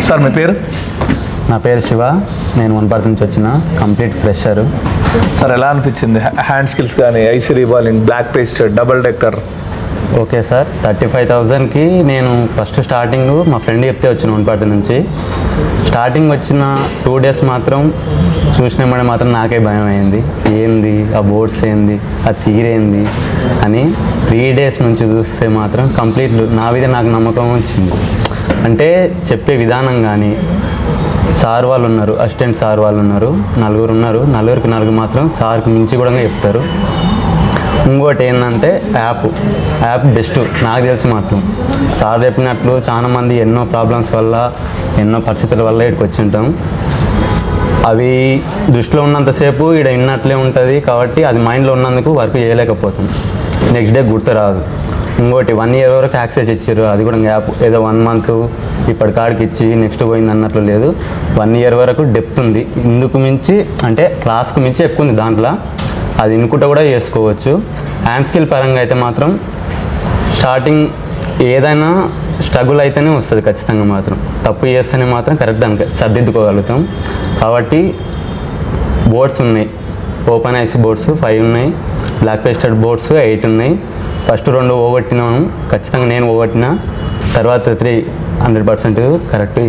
Sir మీ పేరు? నా పేరు శివ, నేను వనపర్తి నుంచి వచ్చిన కంప్లీట్ ఫ్రెషర్. సార్ ఎలా అనిపించింది హ్యాండ్ స్కిల్స్ కానీ, IC reballing, black paste, double decker? Okay sir, 35,000కి నేను ఫస్ట్ స్టార్టింగ్ మా ఫ్రెండ్ చెప్తే వచ్చిన వనపర్తి నుంచి. స్టార్టింగ్ వచ్చిన 2 days మాత్రం చూసినామని మాత్రం నాకే భయం అయింది. ఏంది ఆ బోర్డ్స్, ఏంది ఆ తీరేంది అని. 3 days నుంచి చూస్తే మాత్రం కంప్లీట్ నా మీద నాకు నమ్మకం వచ్చింది. అంటే చెప్పే విధానం కానీ, సార్ వాళ్ళు ఉన్నారు, అసిస్టెంట్ సార్ వాళ్ళు ఉన్నారు, నలుగురికి 4 మాత్రం సార్కి మించి కూడా చెప్తారు. ఇంకోటి ఏంటంటే యాప్ బెస్ట్ నాకు తెలిసి మాత్రం. సార్ చెప్పినట్లు చాలామంది ఎన్నో ప్రాబ్లమ్స్ వల్ల, ఎన్నో పరిస్థితుల వల్ల ఇక్కడికి వచ్చి ఉంటాం. అవి దృష్టిలో ఉన్నంతసేపు ఇక్కడ విన్నట్లే ఉంటుంది కాబట్టి అది మైండ్లో ఉన్నందుకు వర్క్ చేయలేకపోతాం. నెక్స్ట్ డే గుర్తు రాదు. ఇంకోటి 1 year వరకు యాక్సెస్ ఇచ్చారు, అది కూడా గ్యాప్ ఏదో 1 month ఇప్పటి కాడికి ఇచ్చి నెక్స్ట్ పోయింది అన్నట్లు లేదు. 1 year వరకు డెప్త్ ఉంది. ఇందుకు మించి అంటే క్లాస్కు మించి ఎక్కువ ఉంది దాంట్లో. అది ఇనుకుంటూ కూడా చేసుకోవచ్చు. హ్యాండ్ స్కిల్ పరంగా అయితే మాత్రం స్టార్టింగ్ ఏదైనా స్ట్రగుల్ అయితేనే వస్తుంది ఖచ్చితంగా. మాత్రం తప్పు చేస్తేనే మాత్రం కరెక్ట్ దానికి సర్దిద్దుకోగలుగుతాం. కాబట్టి బోర్డ్స్ ఉన్నాయి, ఓపెన్ ఐసీ బోర్డ్స్ 5 ఉన్నాయి, బ్లాక్ పేస్టెడ్ బోర్డ్స్ 8 ఉన్నాయి. ఫస్ట్ 2 పోగొట్టినాను, ఖచ్చితంగా నేను పోగొట్టిన. తర్వాత 3 100% కరెక్ట్